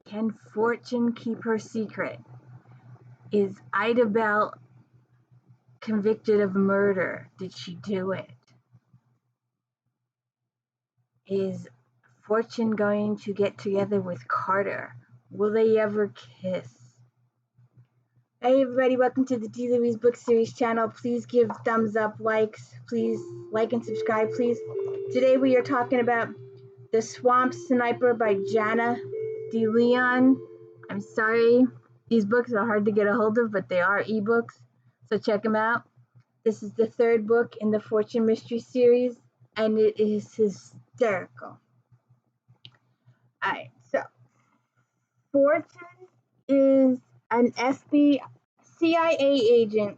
Can fortune keep her secret? Is Ida Bell convicted of murder? Did she do it? Is Fortune going to get together with Carter? Will they ever kiss? Hey everybody, welcome to the D. Louise Book Series channel. Please give thumbs up, likes, please like and subscribe, please. Today we are talking about The Swamp Sniper by Jana Deleon. I'm sorry, these books are hard to get a hold of, but they are ebooks, so check them out. This is the third book in the Fortune Mystery series, and it is hysterical. Alright, so Fortune is an CIA agent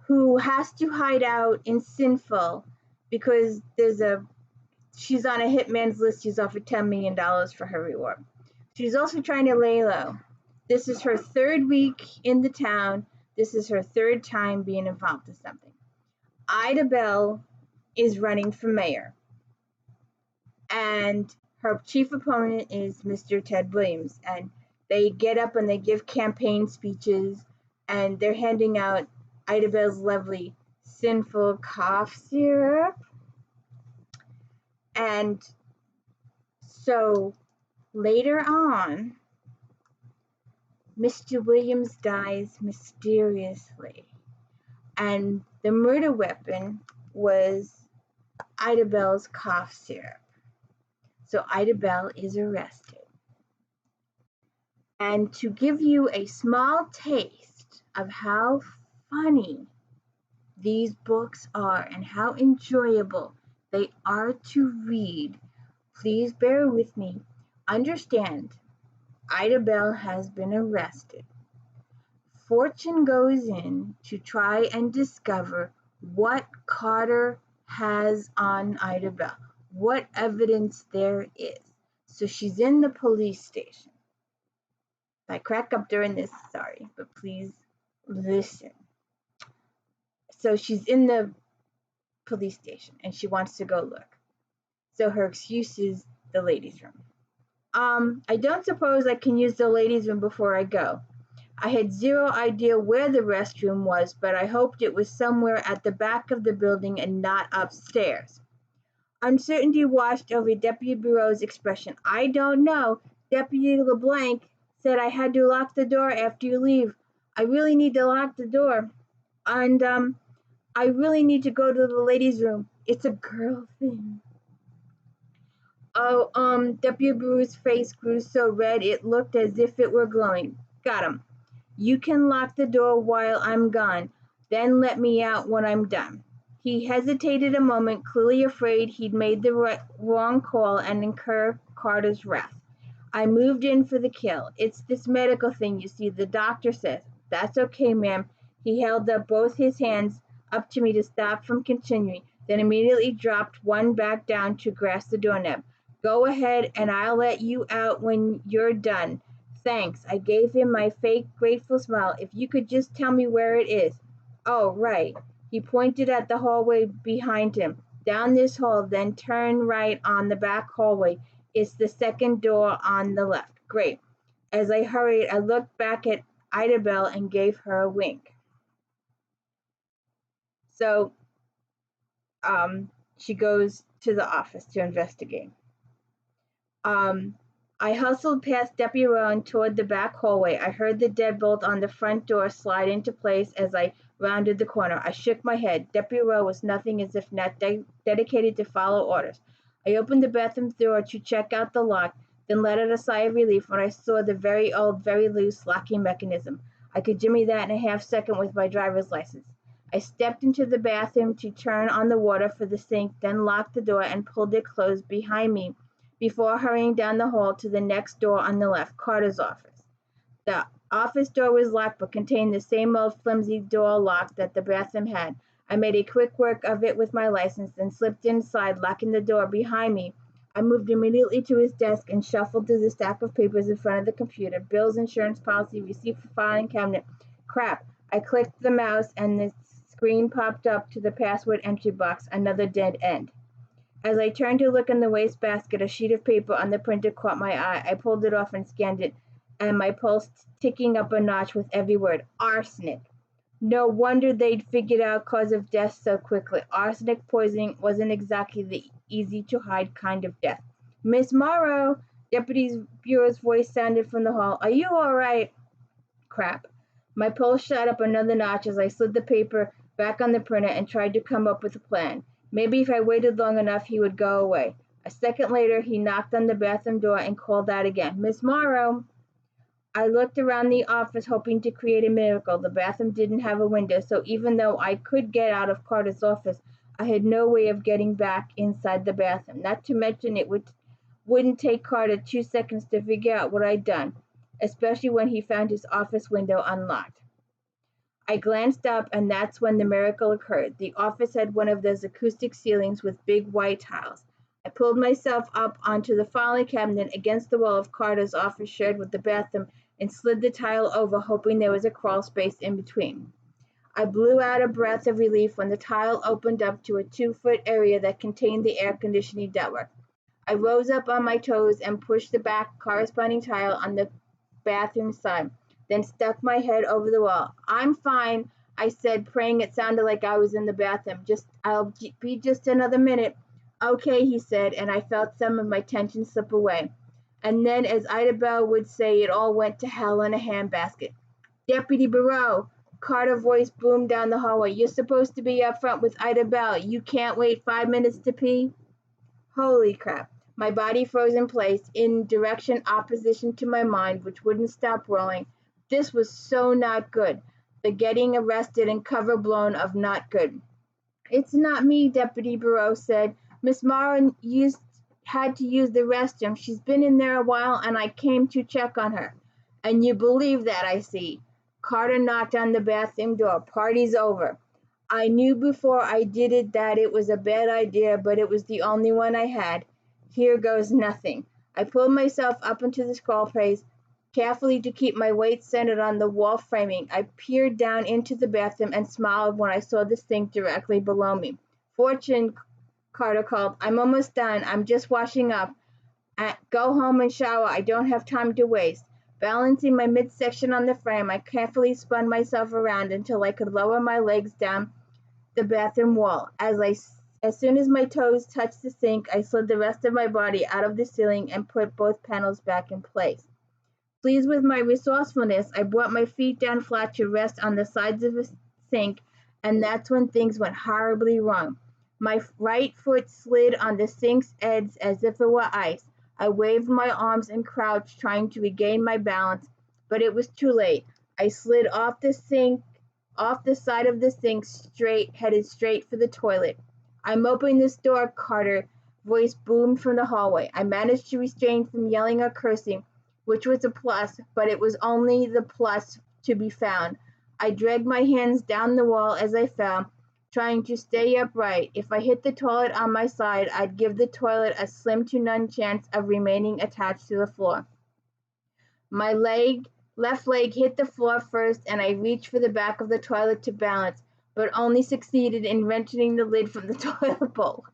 who has to hide out in Sinful because she's on a hitman's list. She's offered $10 million for her reward. She's also trying to lay low. This is her third week in the town. This is her third time being involved in something. Ida Bell is running for mayor, and her chief opponent is Mr. Ted Williams, and they get up and they give campaign speeches, and they're handing out Ida Bell's lovely sinful cough syrup. And so later on, Mr. Williams dies mysteriously, and the murder weapon was Ida Bell's cough syrup. So Ida Bell is arrested. And to give you a small taste of how funny these books are and how enjoyable they are to read, please bear with me. Understand, Ida Bell has been arrested. Fortune goes in to try and discover what Carter has on Ida Bell, what evidence there is. So she's in the police station. I crack up during this, sorry, but please listen. So she's in the police station and she wants to go look. So her excuse is the ladies' room. I don't suppose I can use the ladies' room before I go. I had zero idea where the restroom was, but I hoped it was somewhere at the back of the building and not upstairs. Uncertainty washed over Deputy Bureau's expression. I don't know. Deputy LeBlanc said I had to lock the door after you leave. I really need to lock the door. And I really need to go to the ladies' room. It's a girl thing. Oh, Deputy Bureau's face grew so red it looked as if it were glowing. Got him. You can lock the door while I'm gone, then let me out when I'm done. He hesitated a moment, clearly afraid he'd made the wrong call and incur Carter's wrath. I moved in for the kill. It's this medical thing, you see, the doctor says. That's okay, ma'am. He held up both his hands up to me to stop from continuing, then immediately dropped one back down to grasp the doorknob. Go ahead, and I'll let you out when you're done. Thanks. I gave him my fake, grateful smile. If you could just tell me where it is. Oh, right. He pointed at the hallway behind him. Down this hall, then turn right on the back hallway. It's the second door on the left. Great. As I hurried, I looked back at Ida Bell and gave her a wink. So, she goes to the office to investigate. I hustled past Deputy Rowan toward the back hallway. I heard the deadbolt on the front door slide into place as I rounded the corner. I shook my head. Deputy Rowan was nothing as if not dedicated to follow orders. I opened the bathroom door to check out the lock, then let out a sigh of relief when I saw the very old, very loose locking mechanism. I could jimmy that in a half-second with my driver's license. I stepped into the bathroom to turn on the water for the sink, then locked the door and pulled it closed behind me before hurrying down the hall to the next door on the left, Carter's office. The office door was locked but contained the same old flimsy door lock that the bathroom had. I made a quick work of it with my license, then slipped inside, locking the door behind me. I moved immediately to his desk and shuffled through the stack of papers in front of the computer. Bills, insurance policy, receipt for filing cabinet. Crap. I clicked the mouse and the screen popped up to the password entry box, another dead end. As I turned to look in the wastebasket, a sheet of paper on the printer caught my eye. I pulled it off and scanned it, and my pulse ticking up a notch with every word. Arsenic. No wonder they'd figured out cause of death so quickly. Arsenic poisoning wasn't exactly the easy-to-hide kind of death. Miss Morrow, Deputy Bureau's voice sounded from the hall. Are you all right? Crap. My pulse shot up another notch as I slid the paper back on the printer and tried to come up with a plan. Maybe if I waited long enough, he would go away. A second later, he knocked on the bathroom door and called out again. Miss Morrow. I looked around the office hoping to create a miracle. The bathroom didn't have a window, so even though I could get out of Carter's office, I had no way of getting back inside the bathroom. Not to mention wouldn't take Carter 2 seconds to figure out what I'd done, especially when he found his office window unlocked. I glanced up, and that's when the miracle occurred. The office had one of those acoustic ceilings with big white tiles. I pulled myself up onto the filing cabinet against the wall of Carter's office shared with the bathroom and slid the tile over, hoping there was a crawl space in between. I blew out a breath of relief when the tile opened up to a 2-foot area that contained the air conditioning ductwork. I rose up on my toes and pushed the back corresponding tile on the bathroom side, then stuck my head over the wall. I'm fine, I said, praying it sounded like I was in the bathroom. I'll be just another minute. Okay, he said, and I felt some of my tension slip away. And then, as Ida Bell would say, it all went to hell in a handbasket. Deputy Bureau, Carter's voice boomed down the hallway. You're supposed to be up front with Ida Bell. You can't wait 5 minutes to pee? Holy crap. My body froze in place, in direction opposition to my mind, which wouldn't stop rolling. This was so not good. The getting arrested and cover blown of not good. It's not me, Deputy Bureau said. Miss Morrow had to use the restroom. She's been in there a while, and I came to check on her. And you believe that, I see. Carter knocked on the bathroom door. Party's over. I knew before I did it that it was a bad idea, but it was the only one I had. Here goes nothing. I pulled myself up into the crawl space, carefully to keep my weight centered on the wall framing. I peered down into the bathroom and smiled when I saw the sink directly below me. Fortune, Carter called. I'm almost done. I'm just washing up. Go home and shower. I don't have time to waste. Balancing my midsection on the frame, I carefully spun myself around until I could lower my legs down the bathroom wall. As soon as my toes touched the sink, I slid the rest of my body out of the ceiling and put both panels back in place. Pleased with my resourcefulness, I brought my feet down flat to rest on the sides of the sink, and that's when things went horribly wrong. My right foot slid on the sink's edge as if it were ice. I waved my arms and crouched, trying to regain my balance, but it was too late. I slid off the side of the sink, headed straight for the toilet. I'm opening this door, Carter, voice boomed from the hallway. I managed to restrain from yelling or cursing, which was a plus, but it was only the plus to be found. I dragged my hands down the wall as I fell, trying to stay upright. If I hit the toilet on my side, I'd give the toilet a slim to none chance of remaining attached to the floor. My left leg hit the floor first, and I reached for the back of the toilet to balance, but only succeeded in wrenching the lid from the toilet bowl.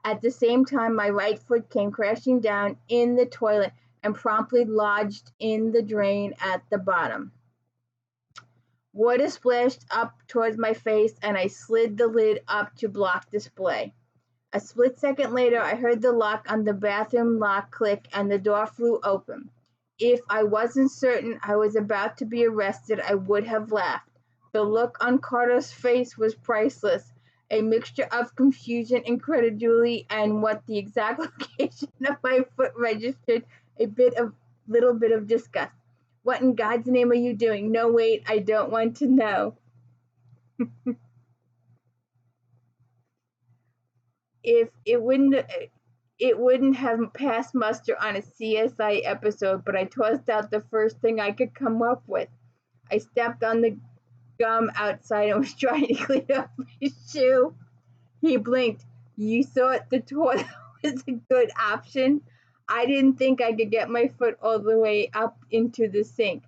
At the same time, my right foot came crashing down in the toilet and promptly lodged in the drain at the bottom. Water splashed up towards my face, and I slid the lid up to block display. A split second later, I heard the lock on the bathroom lock click, and the door flew open. If I wasn't certain I was about to be arrested, I would have laughed. The look on Carter's face was priceless, a mixture of confusion, incredulity, and what the exact location of my foot registered a little bit of disgust. What in God's name are you doing? No, wait, I don't want to know. If it wouldn't have passed muster on a CSI episode, but I tossed out the first thing I could come up with. I stepped on the gum outside and was trying to clean up my shoe. He blinked. You thought the toilet was a good option? I didn't think I could get my foot all the way up into the sink.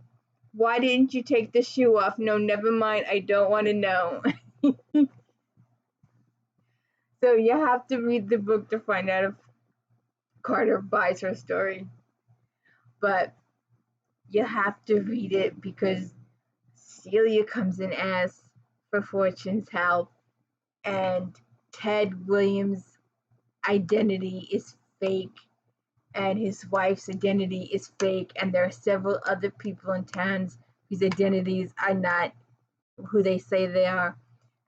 Why didn't you take the shoe off? No, never mind. I don't want to know. So you have to read the book to find out if Carter buys her story. But you have to read it because Celia comes and asks for Fortune's help, and Ted Williams' identity is fake, and his wife's identity is fake, and there are several other people in towns whose identities are not who they say they are,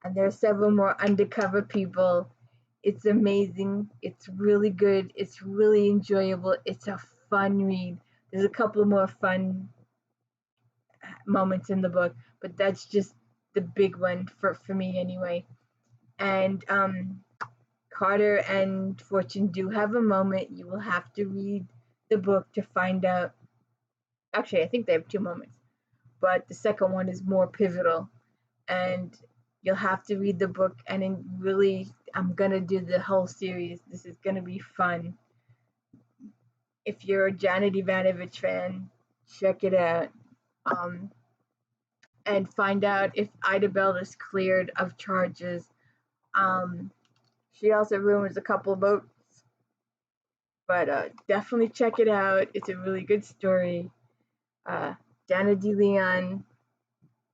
and there are several more undercover people. It's amazing. It's really good. It's really enjoyable. It's a fun read. There's a couple more fun moments in the book, but that's just the big one for me anyway. And Carter and Fortune do have a moment. You will have to read the book to find out. Actually, I think they have two moments, but the second one is more pivotal. And you'll have to read the book. And really, I'm gonna do the whole series. This is gonna be fun. If you're a Janet Ivanovich fan, check it out. Um, and find out if Ida Bell is cleared of charges. Um, she also rumors a couple of votes, but definitely check it out. It's a really good story. Jana Deleon,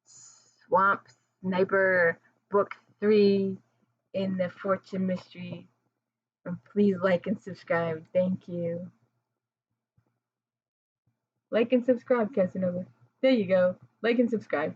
Swamp Sniper, Book 3 in the Fortune Mystery. And please like and subscribe. Thank you. Like and subscribe, Casanova. There you go. Like and subscribe.